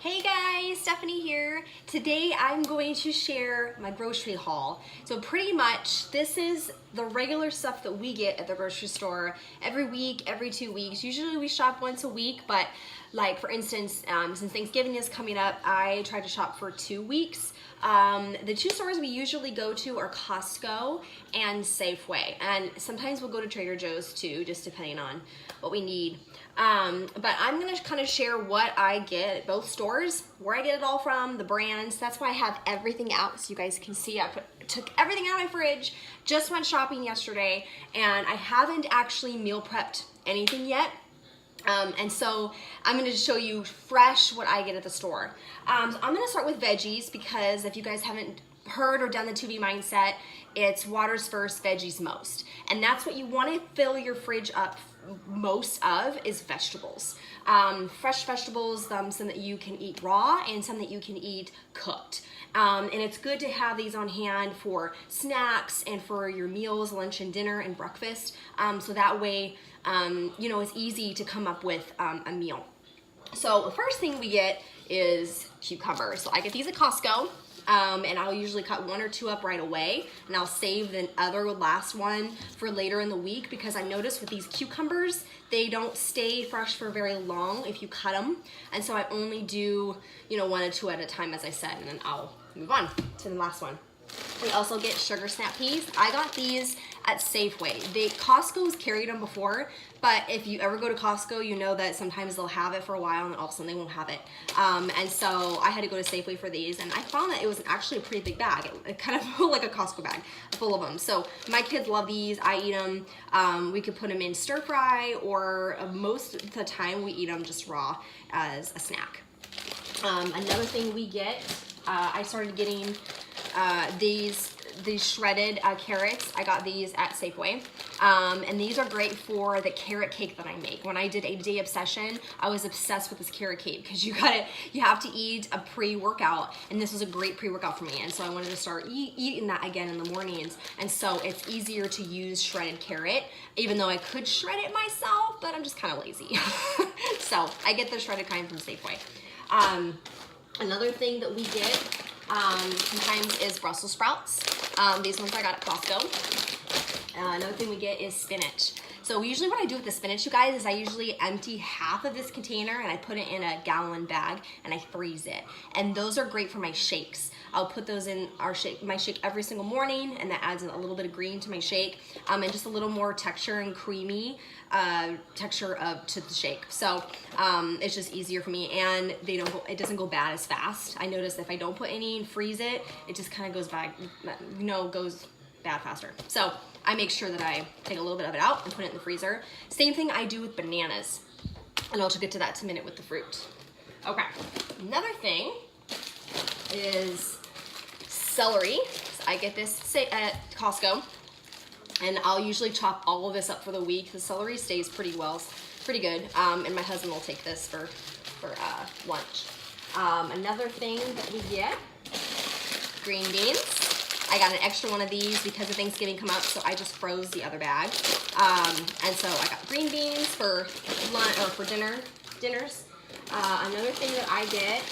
Hey guys, Stephanie here. Today I'm going to share my grocery haul. So pretty much this is the regular stuff that we get at the grocery store every week, every 2 weeks. Usually we shop once a week, but like for instance, since Thanksgiving is coming up, I try to shop for 2 weeks. The two stores we usually go to are Costco and Safeway, and sometimes we'll go to Trader Joe's too, just depending on what we need. But I'm gonna kind of share what I get at both stores, where I get it all from, the brands. That's why I have everything out so you guys can see. I took everything out of my fridge, just went shopping yesterday, and I haven't actually meal prepped anything yet. And so I'm going to show you fresh what I get at the store. So I'm going to start with veggies because if you guys haven't heard or done the 2B mindset, it's water's first, veggies most. And that's what you want to fill your fridge up most of is vegetables. Fresh vegetables, some that you can eat raw and some that you can eat cooked. And it's good to have these on hand for snacks and for your meals, lunch and dinner and breakfast. So that way, you know, it's easy to come up with a meal. So the first thing we get is cucumbers. So I get these at Costco. And I'll usually cut 1 or 2 up right away, and I'll save the other last one for later in the week because I noticed with these cucumbers, they don't stay fresh for very long if you cut them. And so I only do, you know, 1 or 2 at a time, as I said, and then I'll move on to the last one. We also get sugar snap peas. I got these at Safeway. Costco's carried them before, but if you ever go to Costco, you know that sometimes they'll have it for a while and all of a sudden they won't have it. And so I had to go to Safeway for these, and I found that it was actually a pretty big bag. It kind of looked like a Costco bag full of them. So my kids love these. I eat them. We could put them in stir fry, or most of the time we eat them just raw as a snack. Another thing we get, I started getting these shredded carrots. I got these at Safeway, and these are great for the carrot cake that I make. When I did 80-day obsession, I was obsessed with this carrot cake because you have to eat a pre-workout, and this was a great pre-workout for me, and so I wanted to start eating that again in the mornings. And so it's easier to use shredded carrot, even though I could shred it myself, but I'm just kind of lazy. So I get the shredded kind from Safeway. Another thing that we get sometimes is Brussels sprouts. These ones I got at Costco. Another thing we get is spinach. So usually what I do with the spinach, you guys, is I usually empty half of this container and I put it in a gallon bag and I freeze it. And those are great for my shakes. I'll put those in my shake every single morning, and that adds a little bit of green to my shake, and just a little more texture and creamy texture to the shake. So it's just easier for me, and it doesn't go bad as fast. I notice if I don't put any and freeze it, it just kind of goes bad faster. So I make sure that I take a little bit of it out and put it in the freezer. Same thing I do with bananas, and I'll get to that in a minute with the fruit. Okay, another thing is celery. So I get this at Costco, and I'll usually chop all of this up for the week. The celery stays pretty good, and my husband will take this for lunch. Another thing that we get, green beans. I got an extra one of these because of Thanksgiving come up, so I just froze the other bag. And so I got green beans for lunch or for dinners. Another thing that I get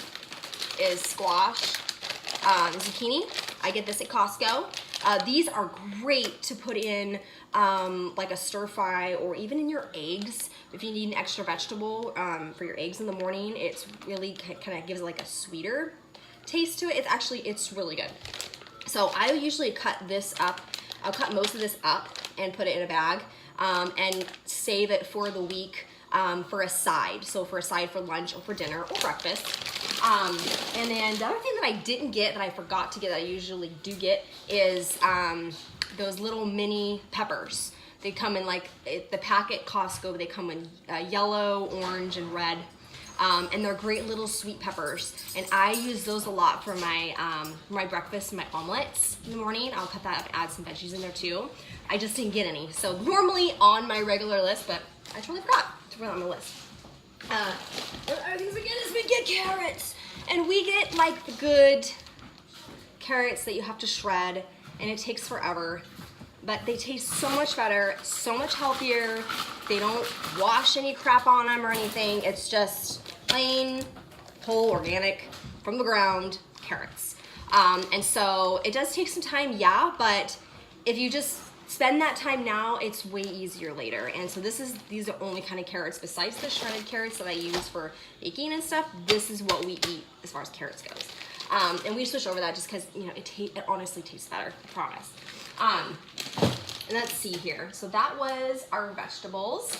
is squash, zucchini. I get this at Costco. These are great to put in like a stir fry, or even in your eggs. If you need an extra vegetable for your eggs in the morning, it's really kind of gives like a sweeter taste to it. It's really good. So I usually cut this up. I'll cut most of this up and put it in a bag and save it for the week for a side. So for a side for lunch or for dinner or breakfast. And then the other thing that I didn't get, that I forgot to get, that I usually do get, is those little mini peppers. They come in like the packet Costco. They come in yellow, orange, and red. And they're great little sweet peppers, and I use those a lot for my breakfast and my omelets in the morning. I'll cut that up and add some veggies in there too. I just didn't get any, so normally on my regular list, but I totally forgot to put it on the list. Other things we get is we get carrots, and we get like the good carrots that you have to shred, and it takes forever. But they taste so much better, so much healthier. They don't wash any crap on them or anything. It's just plain whole organic from the ground carrots. And so it does take some time, yeah, but if you just spend that time now, it's way easier later. And so these are the only kind of carrots besides the shredded carrots that I use for baking and stuff. This is what we eat as far as carrots goes. And we switch over that just because, you know, it honestly tastes better, I promise. And let's see here. So that was our vegetables.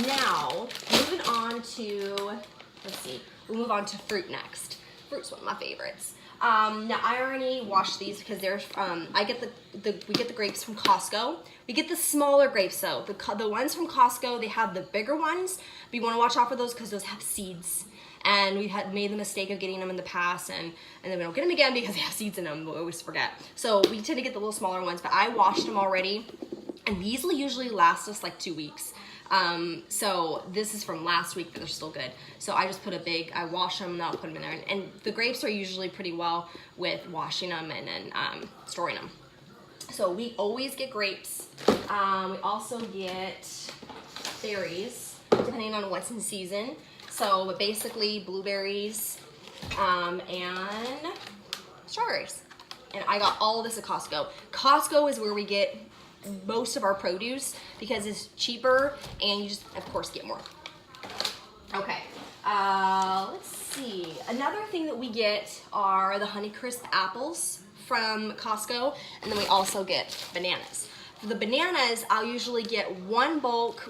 Now, moving on to, let's see, we'll move on to fruit next. Fruit's one of my favorites. Now I already washed these because they're, we get the grapes from Costco. We get the smaller grapes though. The ones from Costco, they have the bigger ones, but you want to watch out for those because those have seeds. And we had made the mistake of getting them in the past, and then we don't get them again because they have seeds in them. We always forget. So we tend to get the little smaller ones, but I washed them already, and these will usually last us like 2 weeks. So this is from last week, but they're still good. So I just put I wash them and I'll put them in there. And the grapes are usually pretty well with washing them and then storing them. So we always get grapes. We also get berries, depending on what's in season. So basically blueberries and strawberries. And I got all of this at Costco. Costco is where we get most of our produce because it's cheaper and you just, of course, get more. Okay, let's see. Another thing that we get are the Honeycrisp apples from Costco, and then we also get bananas. For the bananas, I'll usually get one bushel,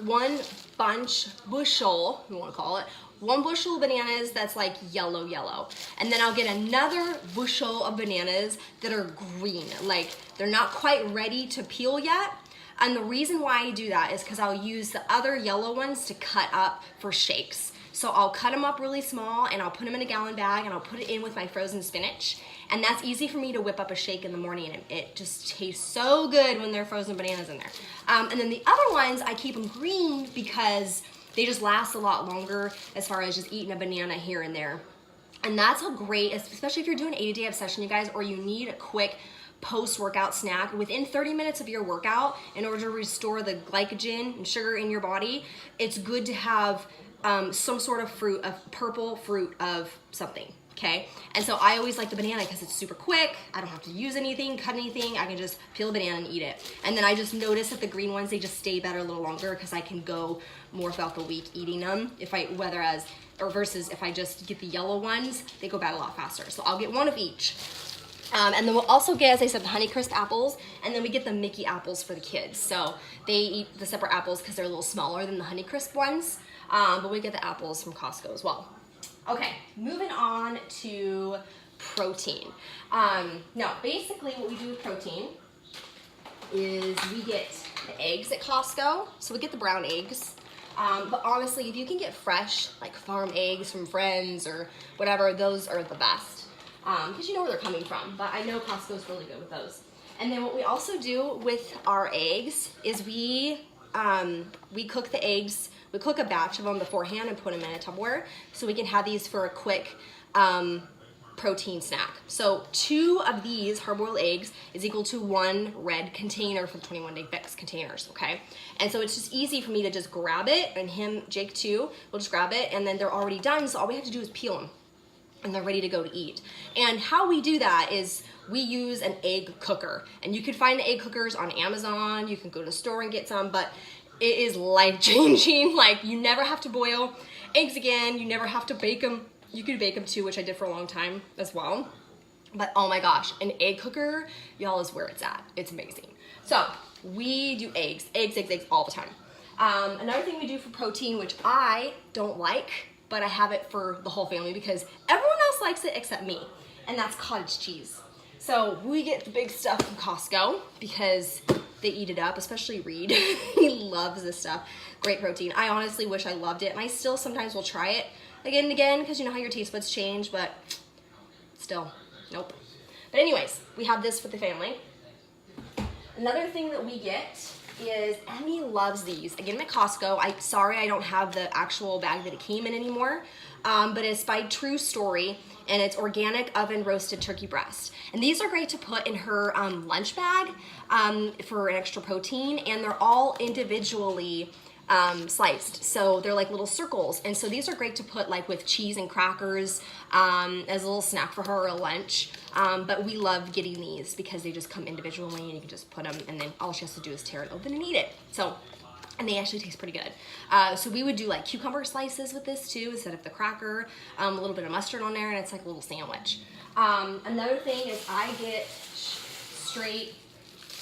you want to call it, one bushel of bananas that's like yellow. And then I'll get another bushel of bananas that are green. Like they're not quite ready to peel yet. And the reason why I do that is because I'll use the other yellow ones to cut up for shakes. So I'll cut them up really small and I'll put them in a gallon bag and I'll put it in with my frozen spinach. And that's easy for me to whip up a shake in the morning, and it just tastes so good when there are frozen bananas in there. And then the other ones, I keep them green because they just last a lot longer as far as just eating a banana here and there. And that's how great, especially if you're doing 80-day obsession, you guys, or you need a quick post-workout snack within 30 minutes of your workout in order to restore the glycogen and sugar in your body. It's good to have some sort of fruit, a purple fruit of something, okay? And so I always like the banana because it's super quick. I don't have to use anything, cut anything. I can just peel a banana and eat it. And then I just notice that the green ones, they just stay better a little longer because I can go more throughout the week eating them. Versus if I just get the yellow ones, they go bad a lot faster. So I'll get one of each. And then we'll also get, as I said, the Honeycrisp apples, and then we get the Mickey apples for the kids. So they eat the separate apples because they're a little smaller than the Honeycrisp ones, but we get the apples from Costco as well. Okay, moving on to protein. Now, basically what we do with protein is we get the eggs at Costco, so we get the brown eggs. But honestly, if you can get fresh, like farm eggs from friends or whatever, those are the best. Because you know where they're coming from, but I know Costco's really good with those. And then what we also do with our eggs is we cook the eggs, we cook a batch of them beforehand and put them in a Tupperware so we can have these for a quick protein snack. So 2 of these hard-boiled eggs is equal to 1 red container from 21 Day Fix containers, okay? And so it's just easy for me to just grab it, and Jake too, will just grab it, and then they're already done, so all we have to do is peel them. And they're ready to go to eat. And how we do that is we use an egg cooker. And you can find the egg cookers on Amazon. You can go to the store and get some, but it is life-changing. Like, you never have to boil eggs again. You never have to bake them. You can bake them too, which I did for a long time as well. But oh my gosh, an egg cooker, y'all, is where it's at. It's amazing. So we do eggs all the time. Another thing we do for protein, which I don't like, but I have it for the whole family because everyone else likes it except me, and that's cottage cheese. So we get the big stuff from Costco because they eat it up, especially Reed. He loves this stuff. Great protein. I honestly wish I loved it, and I still sometimes will try it again and again because you know how your taste buds change, but still, nope. But anyways, we have this for the family. Another thing that we get is Emmy loves these. Again, at Costco. Sorry I don't have the actual bag that it came in anymore, but it's by True Story, and it's organic oven roasted turkey breast. And these are great to put in her lunch bag for an extra protein, and they're all individually sliced. So they're like little circles. And so these are great to put like with cheese and crackers as a little snack for her or a lunch. But we love getting these because they just come individually and you can just put them and then all she has to do is tear it open and eat it. So, and they actually taste pretty good. So we would do like cucumber slices with this too instead of the cracker, a little bit of mustard on there, and it's like a little sandwich. Another thing is I get straight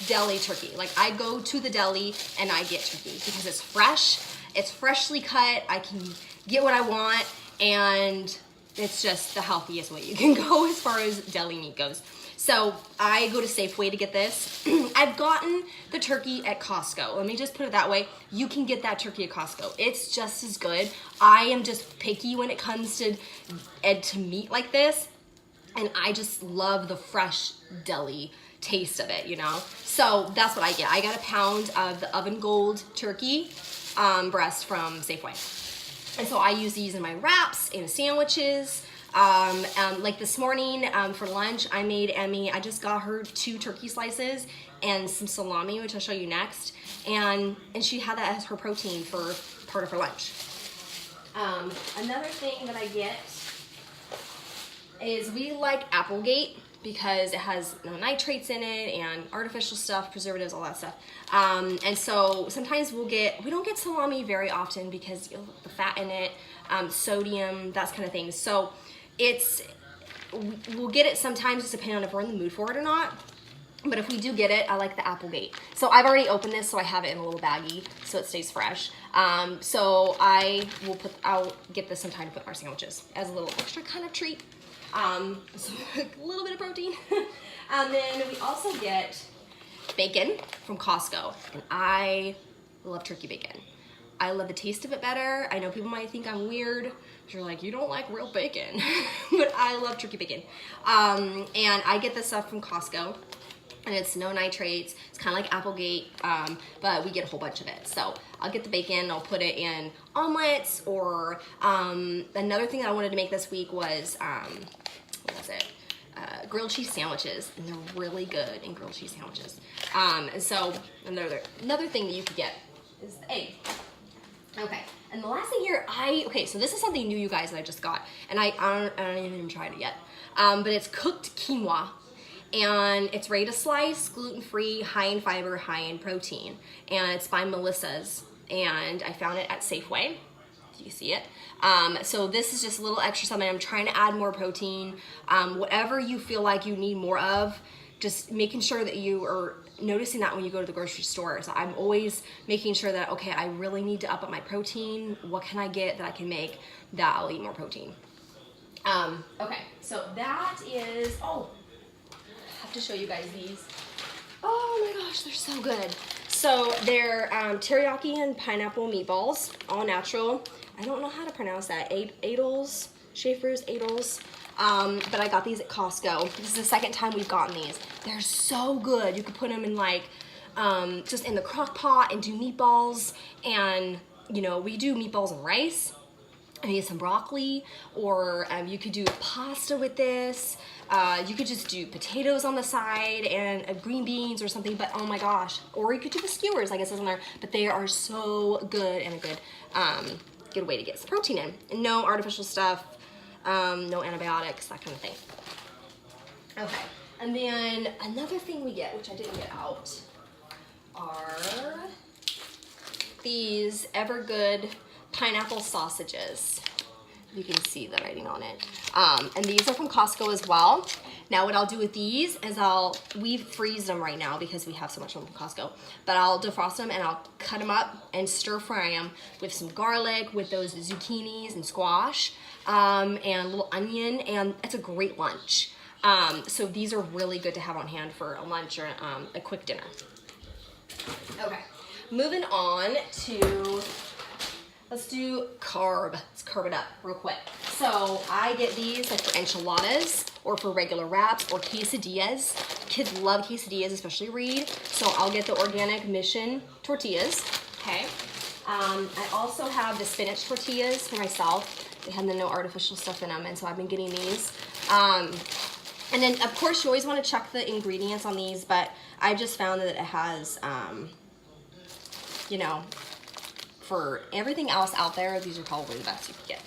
deli turkey. Like I go to the deli and I get turkey because it's fresh, it's freshly cut, I can get what I want, and it's just the healthiest way you can go as far as deli meat goes. So I go to Safeway to get this. I've gotten the turkey at Costco. Let me just put it that way. You can get that turkey at Costco. It's just as good. I am just picky when it comes to meat like this. And I just love the fresh deli taste of it, you know? So that's what I get. I got a pound of the Oven Gold turkey breast from Safeway. And so I use these in my wraps, in sandwiches. Like this morning for lunch, I made Emmy, I just got her 2 turkey slices and some salami, which I'll show you next. And she had that as her protein for part of her lunch. Another thing that I get is we like Applegate because it has no nitrates in it and artificial stuff, preservatives, all that stuff. And so sometimes we don't get salami very often because the fat in it, sodium, that kind of thing. So we'll get it sometimes depending on if we're in the mood for it or not. But if we do get it, I like the Applegate. So I've already opened this, so I have it in a little baggie so it stays fresh. So I'll get this sometime to put in our sandwiches as a little extra kind of treat. So a little bit of protein. And then we also get bacon from Costco. And I love turkey bacon. I love the taste of it better. I know people might think I'm weird. You're like, you don't like real bacon. But I love turkey bacon. And I get this stuff from Costco. And it's no nitrates. It's kind of like Applegate, but we get a whole bunch of it. So I'll get the bacon, I'll put it in omelets, or another thing that I wanted to make this week was, what was it? Grilled cheese sandwiches, and they're really good in grilled cheese sandwiches. And so another thing that you could get is the egg. Okay, and the last thing here, so this is something new, you guys, that I just got, and I don't even tried it yet, but it's cooked quinoa. And it's ready to slice, gluten-free, high in fiber, high in protein. And it's by Melissa's. And I found it at Safeway. You see it. So this is just a little extra something. I'm trying to add more protein. Whatever you feel like you need more of, just making sure that you are noticing that when you go to the grocery store. So I'm always making sure that, okay, I really need to up my protein. What can I get that I can make that I'll eat more protein? Okay, so that is, to show you guys these. Oh my gosh, they're so good. So they're teriyaki and pineapple meatballs, all natural. I don't know how to pronounce that. Adels, Schaefer's Adels. But I got these at Costco. This is the second time we've gotten these. They're so good. You could put them in like, just in the crock pot and do meatballs. And you know, we do meatballs and rice. I need some broccoli, or you could do pasta with this. You could just do potatoes on the side and green beans or something, but oh my gosh. Or you could do the skewers, like it says on there, but they are so good and a good way to get some protein in. And no artificial stuff, no antibiotics, that kind of thing. Okay, and then another thing we get, which I didn't get out, are these Evergood pineapple sausages. You can see the writing on it. And these are from Costco as well. Now what I'll do with these is we freeze them right now because we have so much of them from Costco, but I'll defrost them and I'll cut them up and stir fry them with some garlic, with those zucchinis and squash, and a little onion, and it's a great lunch. So these are really good to have on hand for a lunch or a quick dinner. Okay, moving on to, let's do carb. Let's carb it up real quick. So I get these like for enchiladas or for regular wraps or quesadillas. Kids love quesadillas, especially Reed. So I'll get the Organic Mission tortillas, okay? I also have the spinach tortillas for myself. They have the no artificial stuff in them, and so I've been getting these. And then of course you always want to check the ingredients on these, but I just found that it has, you know, for everything else out there, these are probably the best you could get.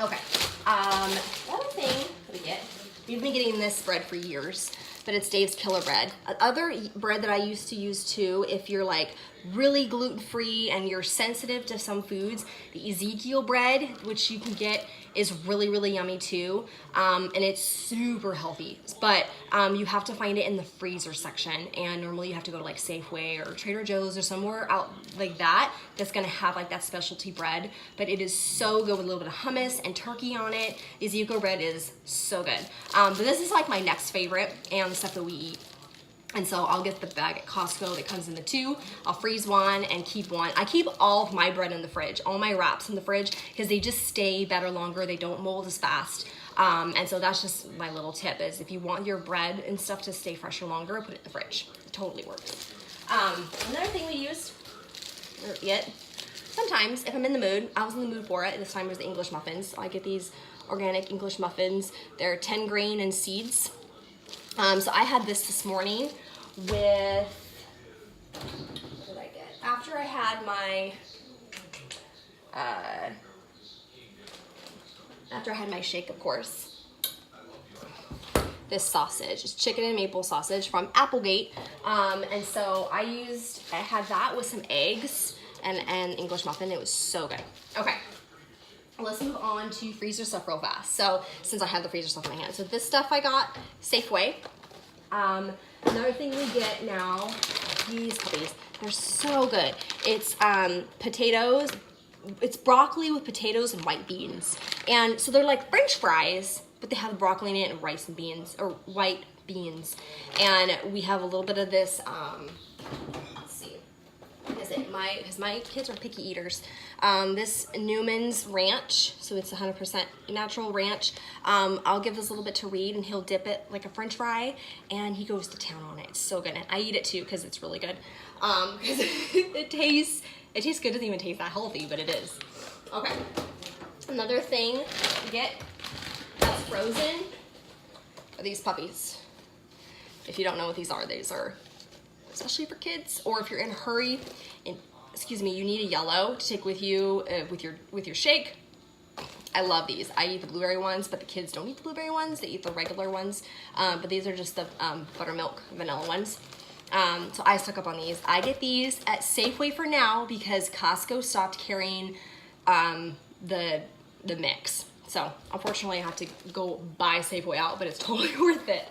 Okay, the other thing that we get, we've been getting this bread for years, but it's Dave's Killer Bread. Other bread that I used to use too, if you're like really gluten-free and you're sensitive to some foods, the Ezekiel bread, which you can get, is really, really yummy too. And it's super healthy, but you have to find it in the freezer section. And normally you have to go to like Safeway or Trader Joe's or somewhere out like that that's gonna have like that specialty bread. But it is so good with a little bit of hummus and turkey on it. Ezekiel bread is so good. But this is like my next favorite and the stuff that we eat. And so I'll get the bag at Costco that comes in the 2. I'll freeze one and keep one. I keep all of my bread in the fridge, all my wraps in the fridge, because they just stay better longer. They don't mold as fast. And so that's just my little tip is if you want your bread and stuff to stay fresher longer, put it in the fridge. It totally works. Another thing we use, sometimes if I'm in the mood, I was in the mood for it. This time it was the English muffins. So I get these organic English muffins. They're 10 grain and seeds. So I had this morning with, what did I get? After I had my shake, of course, this sausage. It's chicken and maple sausage from Applegate. And so I had that with some eggs and English muffin. It was so good. Okay. Let's move on to freezer stuff real fast. So since I have the freezer stuff in my hand. So this stuff I got Safeway. Another thing we get now, these puppies, they're so good. It's potatoes, it's broccoli with potatoes and white beans. And so they're like French fries, but they have broccoli in it and rice and beans, or white beans. And we have a little bit of this, let's see, because my kids are picky eaters. This Newman's Ranch, so it's 100% natural ranch. I'll give this a little bit to Reed and he'll dip it like a French fry and he goes to town on it. It's so good. And I eat it too because it's really good. Because it tastes good. It doesn't even taste that healthy, but it is. Okay. Another thing to get that's frozen are these puppies. If you don't know what these are especially for kids, or if you're in a hurry and you need a yellow to take with you with your shake. I love these. I eat the blueberry ones, but the kids don't eat the blueberry ones. They eat the regular ones. But these are just the buttermilk vanilla ones. So I stuck up on these. I get these at Safeway for now because Costco stopped carrying the mix. So unfortunately I have to go buy Safeway out, but it's totally worth it.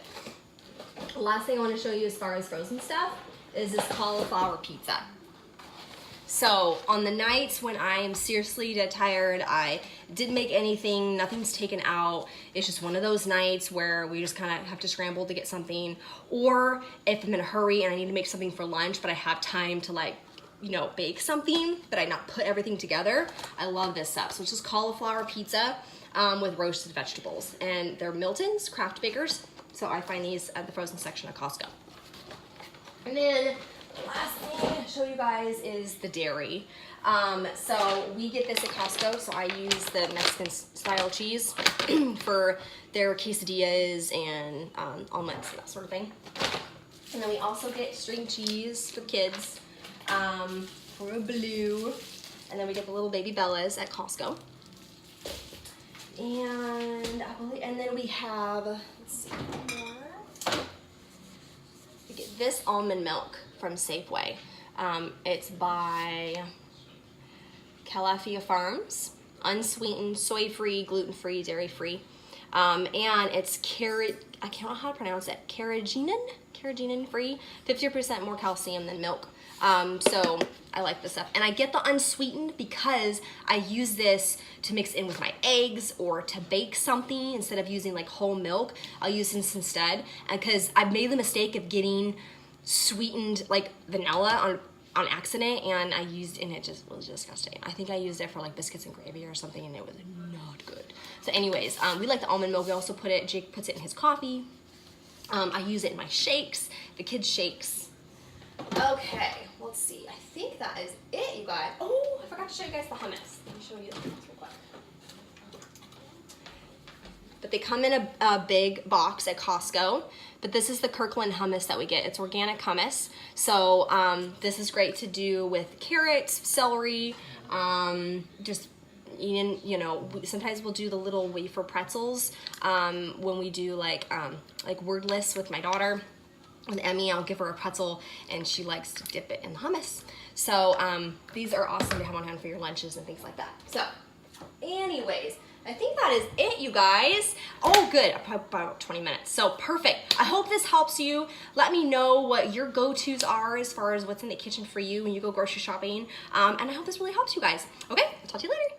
The last thing I want to show you as far as frozen stuff is this cauliflower pizza. So on the nights when I am seriously dead tired, I didn't make anything, nothing's taken out. It's just one of those nights where we just kind of have to scramble to get something. Or if I'm in a hurry and I need to make something for lunch, but I have time to bake something, but I not put everything together. I love this stuff. So it's just cauliflower pizza with roasted vegetables. And they're Milton's Craft Bakers. So I find these at the frozen section of Costco. And then the last thing to show you guys is the dairy. So we get this at Costco, so I use the Mexican style cheese for their quesadillas and omelets and that sort of thing. And then we also get string cheese for kids for a blue. And then we get the little baby Bellas at Costco. And then we have, let's see, we get this almond milk from Safeway. It's by Calafia Farms, unsweetened, soy-free, gluten-free, dairy-free. And it's I can't know how to pronounce it, carrageenan free, 50% more calcium than milk. So I like this stuff. And I get the unsweetened because I use this to mix in with my eggs or to bake something instead of using like whole milk. I'll use this instead. And because I made the mistake of getting sweetened like vanilla on accident, and it just was disgusting. I think I used it for like biscuits and gravy or something, and it was not good. So anyways, we like the almond milk. We also Jake puts it in his coffee. I use it in my shakes, the kids' shakes. Okay, let's see. I think that is it, you guys. Oh, I forgot to show you guys the hummus. Let me show you the hummus real quick. but they come in a big box at Costco. But this is the Kirkland hummus that we get. It's organic hummus. So this is great to do with carrots, celery, just eating, you know, sometimes we'll do the little wafer pretzels when we do like word lists with my daughter. With Emmy, I'll give her a pretzel and she likes to dip it in hummus. So these are awesome to have on hand for your lunches and things like that. So anyways, I think that is it, you guys. Oh, good, about 20 minutes. So perfect. I hope this helps you. Let me know what your go-tos are as far as what's in the kitchen for you when you go grocery shopping. And I hope this really helps you guys. Okay, I'll talk to you later.